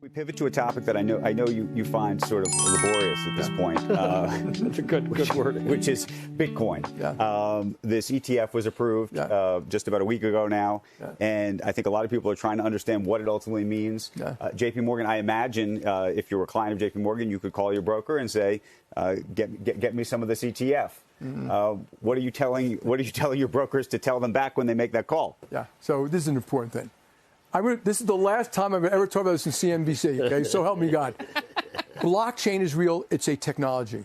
We pivot to a topic that I know you find sort of laborious at this point. That's a good word. Which is Bitcoin. Yeah. This ETF was approved just about a week ago now, and I think a lot of people are trying to understand what it ultimately means. Yeah. Jpmogon, I imagine if you were a client of Jpmogon, you could call your broker and say, get me some of this ETF. Mm-hmm. What are you telling your brokers to tell them back when they make that call? Yeah. So this is an important thing. This is the last time I've ever talked about this in CNBC, okay? So help me God. Blockchain is real. It's a technology.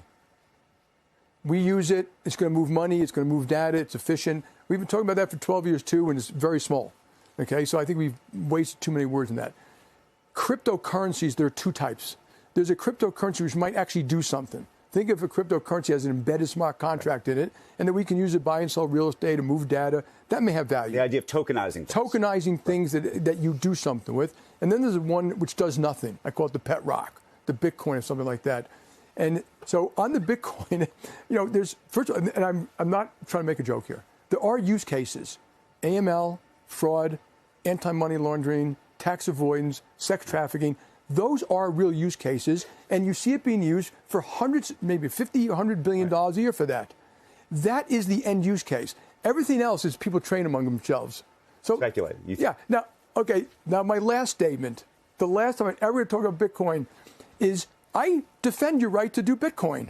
We use it. It's going to move money. It's going to move data. It's efficient. We've been talking about that for 12 years, too, and it's very small, okay? So I think we've wasted too many words in that. Cryptocurrencies, there are two types. There's a cryptocurrency which might actually do something. Think of a cryptocurrency as an embedded smart contract in it, and that we can use it to buy and sell real estate and move data. That may have value. The idea of tokenizing things. Tokenizing things that you do something with. And then there's one which does nothing. I call it the pet rock, the Bitcoin or something like that. And so on the Bitcoin, there's, first of all, and I'm not trying to make a joke here. There are use cases, AML, fraud, anti-money laundering, tax avoidance, sex trafficking. Those are real use cases, and you see it being used for hundreds, maybe $50 or $100 billion a year for that. That is the end use case. Everything else is people train among themselves. So speculate. Yeah. Now, okay. Now, my last statement, the last time I ever talk about Bitcoin, is I defend your right to do Bitcoin.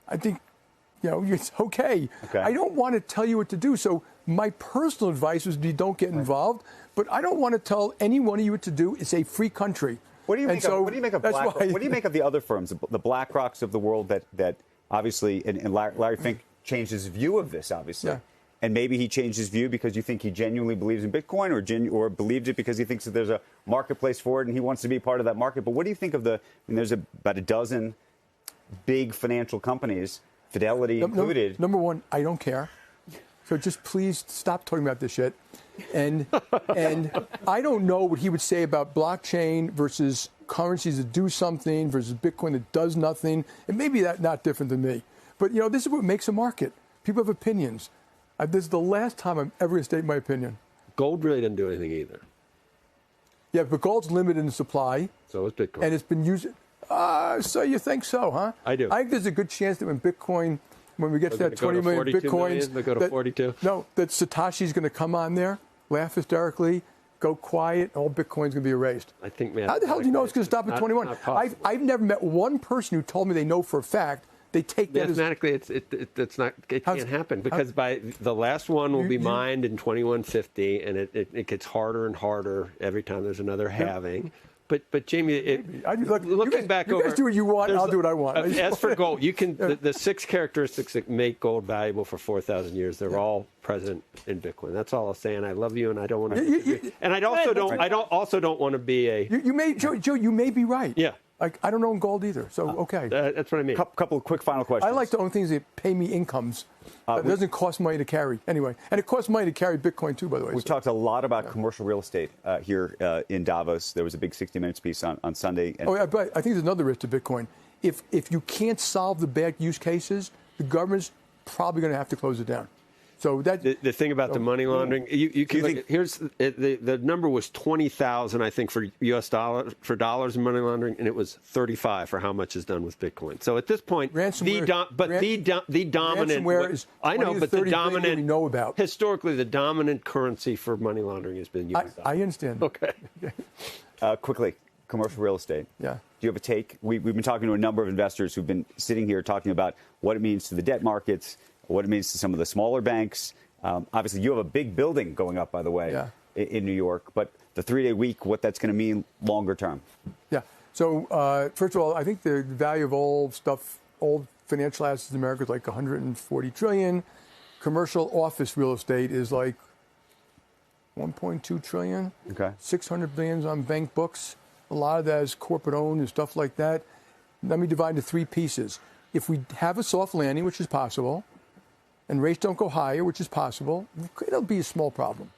I think, it's okay. I don't want to tell you what to do. So my personal advice is you don't get involved. But I don't want to tell any one of you what to do. It's a free country. What do you make of BlackRock? What do you make of the other firms, the BlackRocks of the world that obviously, and Larry Fink changed his view of this, obviously. Yeah. And maybe he changed his view because you think he genuinely believes in Bitcoin or believes it because he thinks that there's a marketplace for it and he wants to be part of that market. But what do you think of there's about a dozen big financial companies, Fidelity included. Number one, I don't care. So just please stop talking about this shit. And I don't know what he would say about blockchain versus currencies that do something versus Bitcoin that does nothing. It may be not different than me. But, this is what makes a market. People have opinions. This is the last time I'm ever going to state my opinion. Gold really didn't do anything either. Yeah, but gold's limited in supply. So is Bitcoin. And it's been used. So you think so, huh? I do. I think there's a good chance that when we get to that 20 million Bitcoins, they go to 42. No, that Satoshi's going to come on there, laugh hysterically, go quiet, all Bitcoin's going to be erased. I think, man. How the hell do you know it's going to stop at 21? I've never met one person who told me they know for a fact they take that mathematically, it can't happen because by the last one will be mined in 2150, and it gets harder and harder every time there's another halving. But Jamie, looking back over, you guys do what you want, I'll do what I want. As for gold, you can the 6 characteristics that make gold valuable for 4,000 years. They're all present in Bitcoin. That's all I'll say. And I love you, and I don't want to. And I also don't want to be a. Joe, you may be right. Yeah. I don't own gold either, so okay. That's what I mean. Couple of quick final questions. I like to own things that pay me incomes. It doesn't cost money to carry. Anyway, and it costs money to carry Bitcoin, too, by the way. We've talked a lot about commercial real estate here in Davos. There was a big 60 Minutes piece on Sunday. But I think there's another risk to Bitcoin. If you can't solve the bad use cases, the government's probably going to have to close it down. So that the thing about the money laundering, you can look at, here's the number was 20,000, I think, for U.S. dollars in money laundering, and it was 35 for how much is done with Bitcoin. So at this point, the dominant, ransomware is I know, but the dominant, we know about. Historically, the dominant currency for money laundering has been U.S. I understand. Okay. Quickly, commercial real estate. Yeah. Do you have a take? We've been talking to a number of investors who've been sitting here talking about what it means to the debt markets, what it means to some of the smaller banks. Obviously, you have a big building going up, by the way, in New York. But the 3-day week, what that's going to mean longer term. Yeah. So, first of all, I think the value of old financial assets in America is like $140 trillion. Commercial office real estate is like $1.2 trillion. Okay. $600 billion on bank books. A lot of that is corporate owned and stuff like that. Let me divide into 3 pieces. If we have a soft landing, which is possible, and rates don't go higher, which is possible, it'll be a small problem.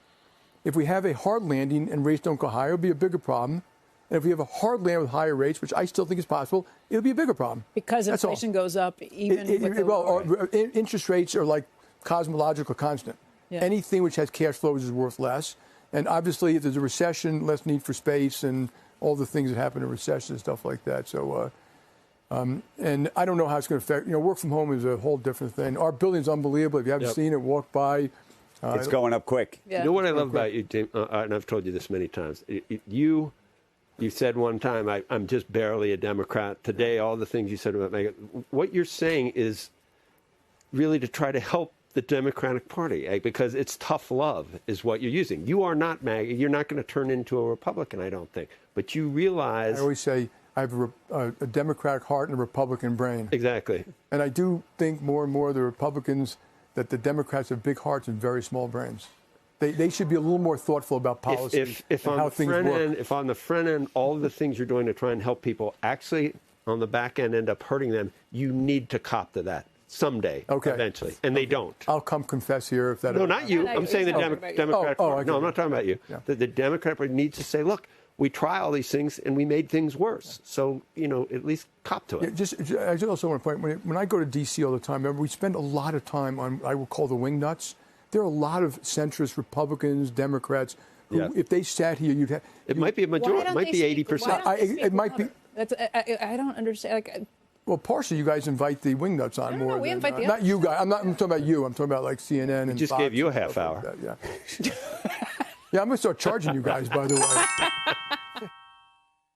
If we have a hard landing and rates don't go higher, it'll be a bigger problem. And if we have a hard landing with higher rates, which I still think is possible, it'll be a bigger problem. Because inflation goes up even with interest rates are like cosmological constant. Yeah. Anything which has cash flows is worth less. And obviously, if there's a recession, less need for space and all the things that happen in recession and stuff like that. So, and I don't know how it's going to affect. Work from home is a whole different thing. Our building's unbelievable. If you haven't seen it, walk by. It's going up quick. Yeah. You know what I love about you, James, and I've told you this many times. You said one time, I'm just barely a Democrat. Today, all the things you said about MAGA, what you're saying is really to try to help the Democratic Party, because it's tough love is what you're using. You are not MAGA. You're not going to turn into a Republican, I don't think. But you realize... I always say I have a Democratic heart and a Republican brain. Exactly. And I do think more and more the Republicans... that the Democrats have big hearts and very small brains. They should be a little more thoughtful about policy and how things work. If on the front end, all of the things you're doing to try and help people actually on the back end end up hurting them, you need to cop to that someday, eventually. And they don't. I'll come confess here if that... No, not you. I'm saying the Democratic Party. No, I'm not talking about you. Yeah. The Democratic Party needs to say, look, we try all these things and we made things worse. So, at least cop to it. I just also want to point, when I go to D.C. all the time, remember, we spend a lot of time on, I will call the wingnuts. There are a lot of centrist Republicans, Democrats, who, if they sat here, you'd have... It might be a majority. It might be 80%. It might be... I don't understand. Well, partially, you guys invite the wingnuts on more. No, we invite the not you guys. I'm talking about you. I'm talking about like CNN and just Fox gave you a half hour. Like yeah. Yeah, I'm going to start charging you guys, by the way.